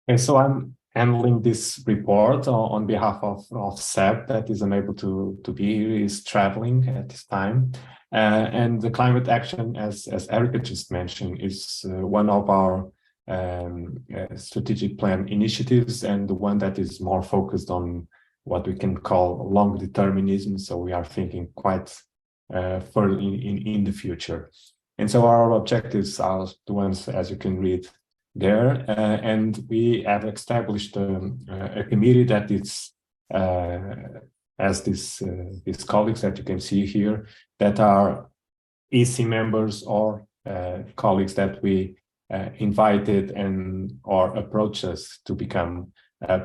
And so I'm handling this report on behalf of Seb, that is unable to be here, is traveling at this time. And the climate action, as Erica just mentioned, is one of our strategic plan initiatives, and the one that is more focused on what we can call long determinism. So we are thinking quite further in the future. And so our objectives are the ones, as you can read there, and we have established a committee that is as these colleagues that you can see here, that are EC members or colleagues that we invited and or approached us to become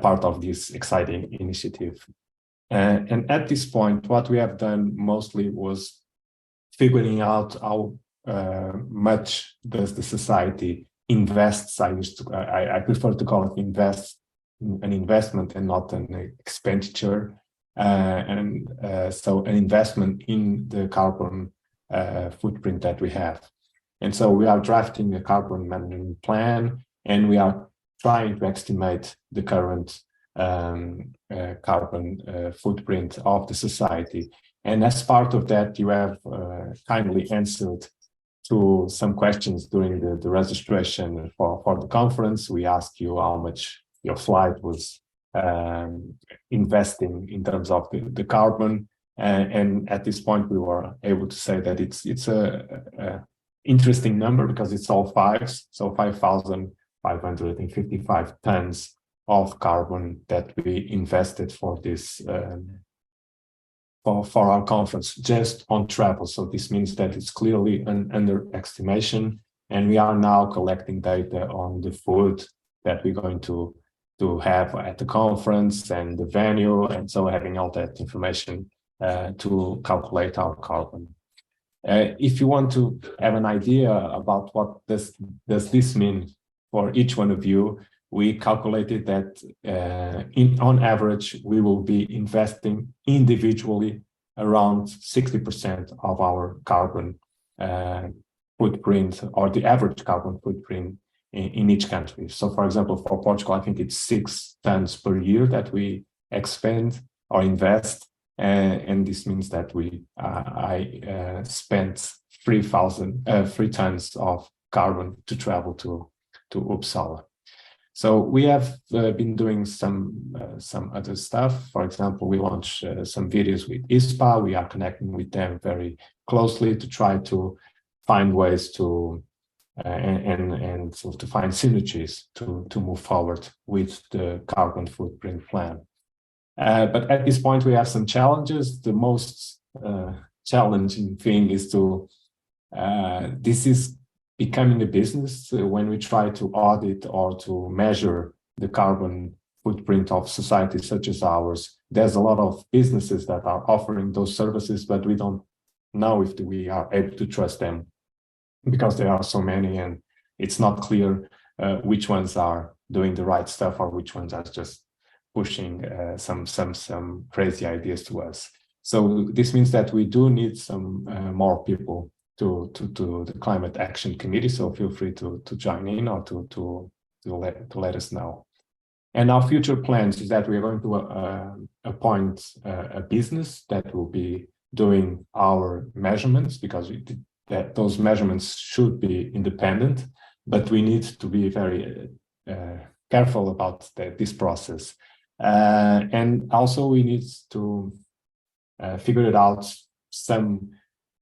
part of this exciting initiative. And at this point, what we have done mostly was figuring out how much does the society invests. I prefer to call it an investment and not an expenditure. So an investment in the carbon footprint that we have. And so we are drafting a carbon management plan, and we are trying to estimate the current carbon footprint of the society. And as part of that, you have kindly answered to some questions during the registration for the conference. We asked you how much your flight was investing in terms of the carbon, and at this point we were able to say that it's a interesting number, because it's all fives, so 5,555 tons of carbon that we invested for this for our conference, just on travel. So this means that it's clearly an underestimation, and we are now collecting data on the food that we're going to have at the conference and the venue, and so having all that information to calculate our carbon. If you want to have an idea about what does this mean for each one of you, we calculated that on average, we will be investing individually around 60% of our carbon footprint, or the average carbon footprint in each country. So for example, for Portugal, I think it's 6 tons per year that we expend or invest. And this means that I spent 3 tons of carbon to travel to Uppsala. So we have been doing some other stuff. For example, we launched some videos with ISPA. We are connecting with them very closely to try to find ways to and so to find synergies to move forward with the carbon footprint plan. But at this point, we have some challenges. The most challenging thing is this is becoming a business. When we try to audit or to measure the carbon footprint of societies such as ours, there's a lot of businesses that are offering those services, but we don't know if we are able to trust them, because there are so many, and it's not clear which ones are doing the right stuff or which ones are just pushing some crazy ideas to us. So this means that we do need some more people to the Climate Action Committee. So feel free to join in or to let us know. And our future plans is that we are going to appoint a business that will be doing our measurements, because those measurements should be independent, but we need to be very careful about this process. And also we need to figure it out some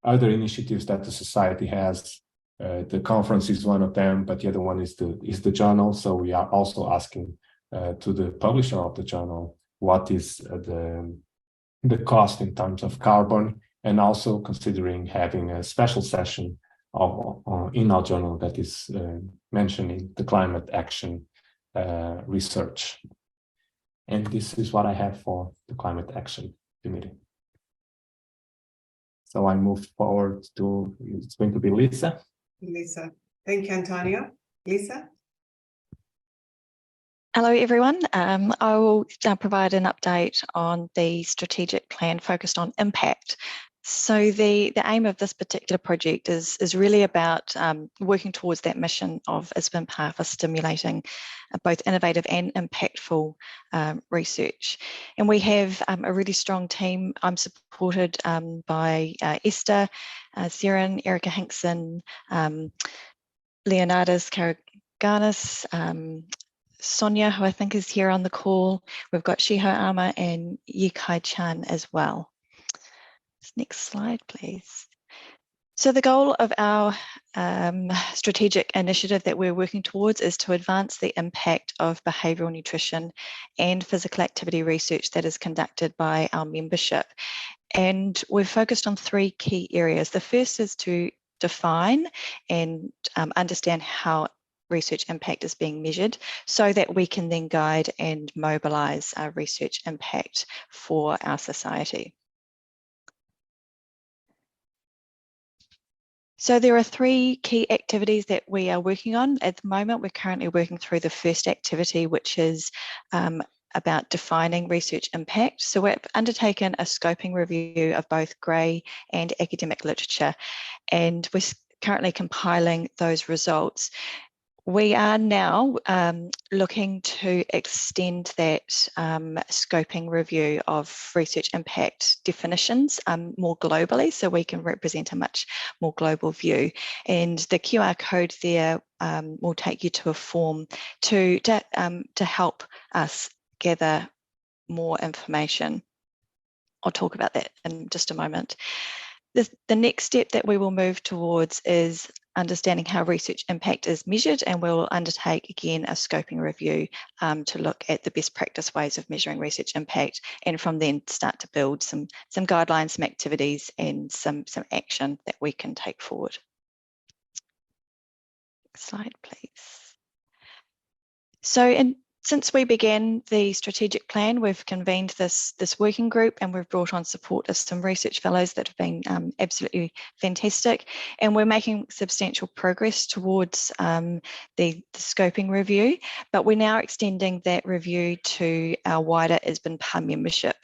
other initiatives that the society has. The conference is one of them, but the other one is the journal. So we are also asking to the publisher of the journal what is the cost in terms of carbon, and also considering having a special session in our journal that is mentioning the climate action research. And this is what I have for the Climate Action Committee. So I move forward to, it's going to be Lisa. Lisa. Thank you, Antonio. Lisa? Hello, everyone. I will provide an update on the strategic plan focused on impact. So the aim of this particular project is really about working towards that mission of ISBN-PA for stimulating both innovative and impactful research. And we have a really strong team. I'm supported by Esther, Seren, Erica Hinkson, Leonardus Karaganis, Sonia, who I think is here on the call. We've got Shiho Ama and Yikai Chan as well. Next slide, please. So the goal of our strategic initiative that we're working towards is to advance the impact of behavioural nutrition and physical activity research that is conducted by our membership. And we're focused on three key areas. The first is to define and understand how research impact is being measured so that we can then guide and mobilise our research impact for our society. So there are three key activities that we are working on. At the moment, we're currently working through the first activity, which is about defining research impact. So we've undertaken a scoping review of both grey and academic literature, and we're currently compiling those results. We are now looking to extend that scoping review of research impact definitions more globally, so we can represent a much more global view. And the QR code there will take you to a form to help us gather more information. I'll talk about that in just a moment. The next step that we will move towards is understanding how research impact is measured, and we'll undertake again a scoping review to look at the best practice ways of measuring research impact, and from then start to build some guidelines, some activities, and some action that we can take forward. Next slide, please. So since we began the strategic plan, we've convened this working group, and we've brought on support of some research fellows that have been absolutely fantastic. And we're making substantial progress towards the scoping review, but we're now extending that review to our wider ISBN-PA membership.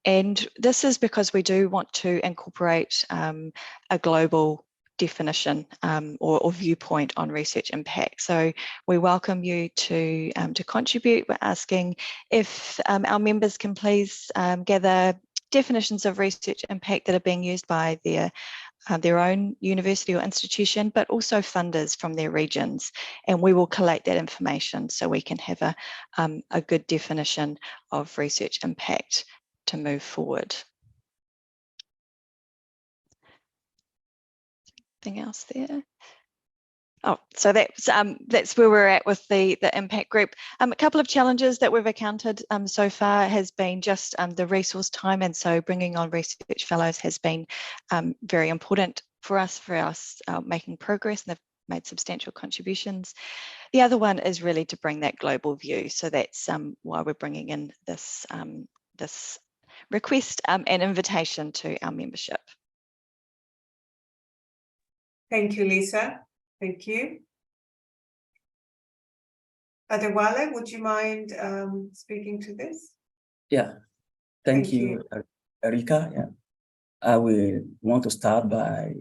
And this is because we do want to incorporate a global definition or viewpoint on research impact. So we welcome you to contribute. We're asking if our members can please gather definitions of research impact that are being used by their own university or institution, but also funders from their regions, and we will collate that information so we can have a good definition of research impact to move forward. Anything else there? Oh, so that's where we're at with the impact group. A couple of challenges that we've encountered so far has been just the resource time, and so bringing on research fellows has been very important for us making progress, and they've made substantial contributions. The other one is really to bring that global view, so that's why we're bringing in this request and invitation to our membership. Thank you, Lisa. Thank you. Adewale, would you mind speaking to this? Yeah, thank you, Erika. Yeah. I will want to start by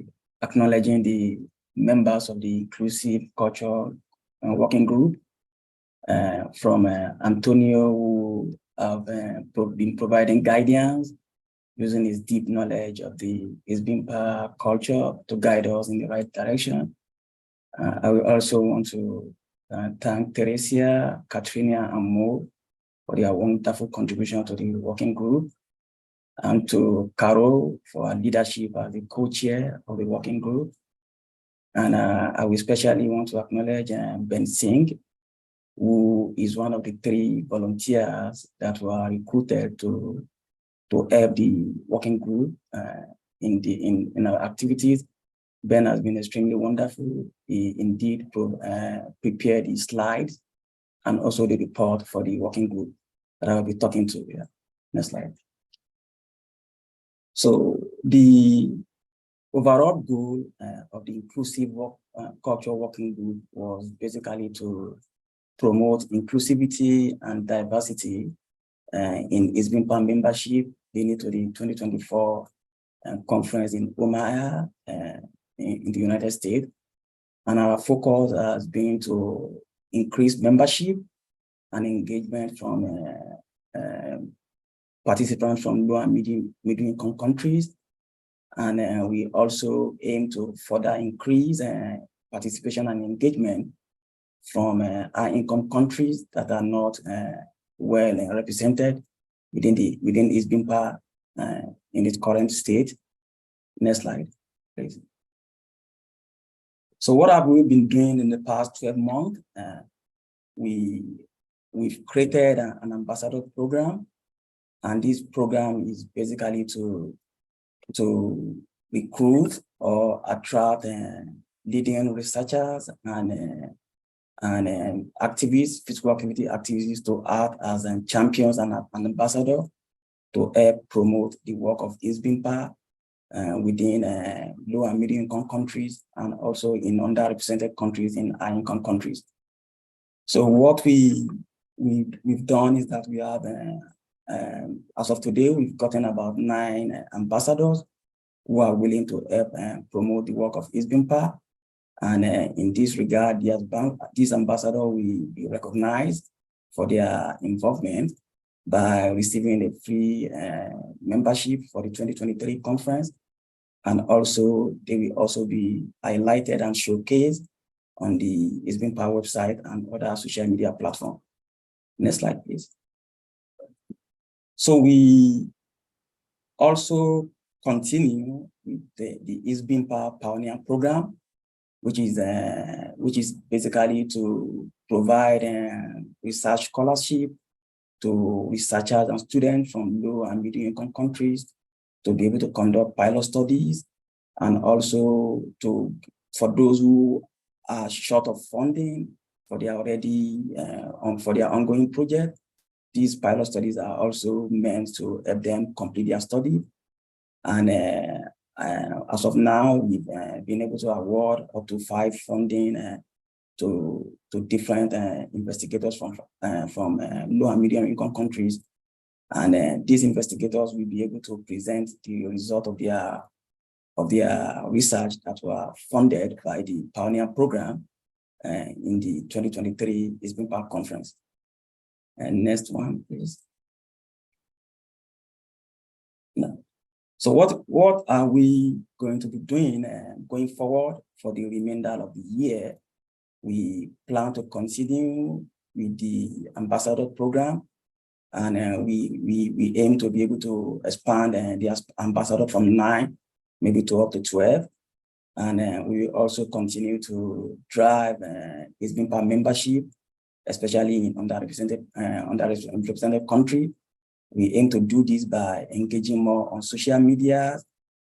acknowledging the members of the Inclusive Culture Working Group, from Antonio, who have been providing guidance using his deep knowledge of the ISBN-PA culture to guide us in the right direction. I will also want to thank Teresia, Katrina, and Mo for their wonderful contribution to the working group, and to Carol for her leadership as the co-chair of the working group. And I will especially want to acknowledge Ben Singh, who is one of the 3 volunteers that were recruited to help the working group in our activities. Ben has been extremely wonderful. He indeed prepared the slides and also the report for the working group that I will be talking to. Yeah. Next slide. So the overall goal of the Inclusive Culture Working Group was basically to promote inclusivity and diversity in ISBN-PA membership leading to the 2024 conference in Omaha in the United States. And our focus has been to increase membership and engagement from participants from low and medium income countries. And we also aim to further increase participation and engagement from high income countries that are not well represented within ISBIMPA in its current state. Next slide, please. So what have we been doing in the past 12 months? We've created an ambassador program, and this program is basically to recruit or attract leading researchers and activists, physical activity activists to act as champions and an ambassador to help promote the work of ISBIMPA within low and medium income countries and also in underrepresented countries, in high income countries. So what we've done is that we have, as of today, we've gotten about 9 ambassadors who are willing to help promote the work of ISBIMPA. And in this regard, these ambassadors will be recognized for their involvement by receiving a free membership for the 2023 conference. And also, they will also be highlighted and showcased on the ISBIMPA website and other social media platforms. Next slide, please. So we also continue with the ISBIMPA Pioneer Program, which is basically to provide research scholarship to researchers and students from low and medium income countries to be able to conduct pilot studies, and also for those who are short of funding for their for their ongoing project. These pilot studies are also meant to help them complete their study. And as of now, we've been able to award up to 5 funding to different investigators from low and medium income countries. And these investigators will be able to present the result of their research that were funded by the Pioneer Program in the 2023 ISBIMPA conference. And next one, please. No. So what are we going to be doing going forward for the remainder of the year? We plan to continue with the ambassador program, and we aim to be able to expand the ambassador from 9 maybe to up to 12. And we also continue to drive ISBIMPA membership, especially in underrepresented country. We aim to do this by engaging more on social media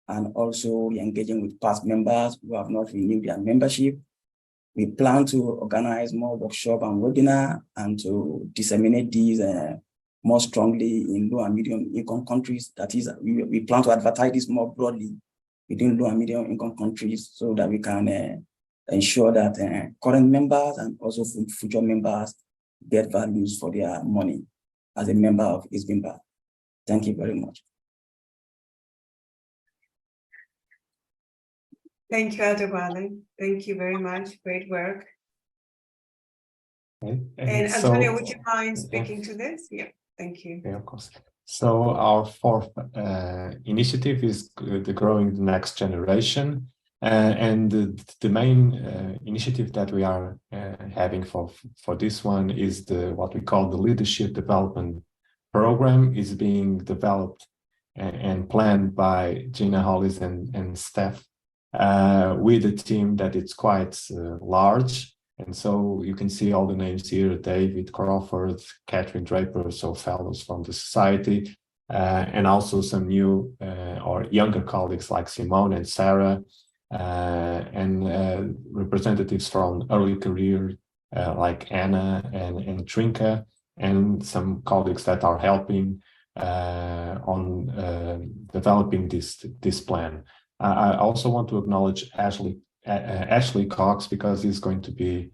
and also engaging with past members who have not renewed their membership. We plan to organize more workshops and webinars and to disseminate these more strongly in low and medium income countries. That is, we plan to advertise this more broadly within low and medium income countries so that we can ensure that current members and also future members get values for their money as a member of ISBIMPA. Thank you very much. Thank you, Adewale. Thank you very much. Great work. Okay. And Antonio, would you mind speaking to this? Yeah, thank you. Yeah, of course. So our 4th initiative is the Growing the Next Generation. And the main initiative that we are having for this one is what we call the Leadership Development Program. Is being developed and planned by Gina Hollis and Steph with a team that it's quite large. And so you can see all the names here: David Crawford, Catherine Draper, so fellows from the society, and also some new or younger colleagues like Simone and Sarah, and representatives from early career like Anna and Trinka, and some colleagues that are helping on developing this plan. I also want to acknowledge Ashley Cox, because he's going to be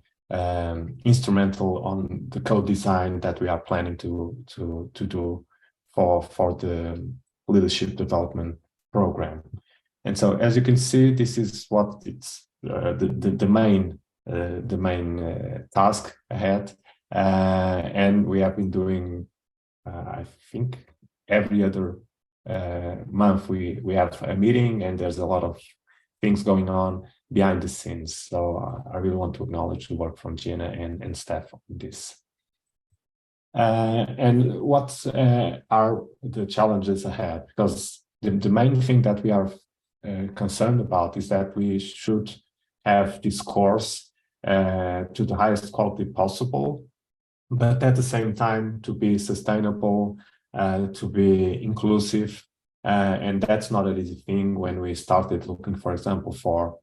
instrumental on the code design that we are planning to do for the leadership development program. And so, as you can see, this is what it's the main task ahead, and we have been doing. I think every other month we have a meeting, and there's a lot of things going on behind the scenes. So I really want to acknowledge the work from Gina and staff on this. And what are the challenges ahead? Because the main thing that we are concerned about is that we should have this course to the highest quality possible, but at the same time to be sustainable, to be inclusive, and that's not an easy thing. When we started looking, for example, for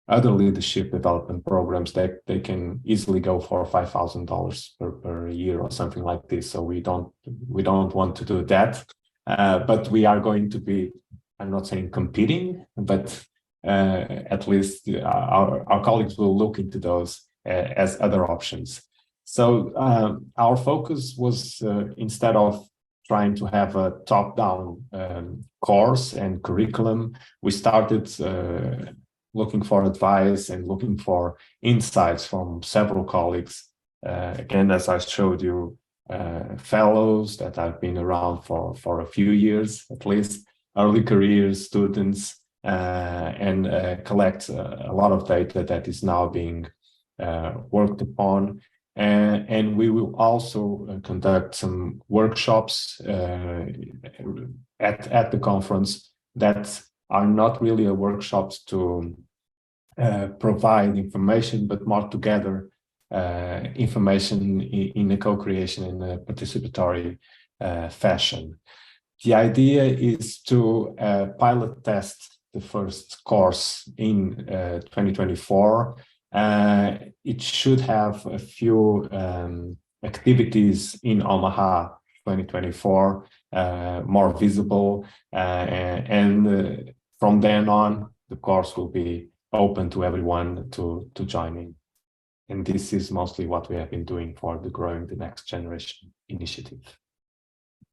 other leadership development programs, that they can easily go for $5,000 per year or something like this. So we don't want to do that, but we are going to be, I'm not saying competing, but at least our colleagues will look into those as other options. So our focus was, instead of trying to have a top-down course and curriculum, we started looking for advice and looking for insights from several colleagues. Again, as I showed you, fellows that have been around for a few years, at least, early career students, and collect a lot of data that is now being worked upon. And we will also conduct some workshops at the conference that are not really a workshops to provide information, but more together information in a co-creation, in a participatory fashion. The idea is to pilot test the first course in 2024. It should have a few activities in Omaha 2024, more visible, and from then on, the course will be open to everyone to join in. And this is mostly what we have been doing for the Growing the Next Generation initiative.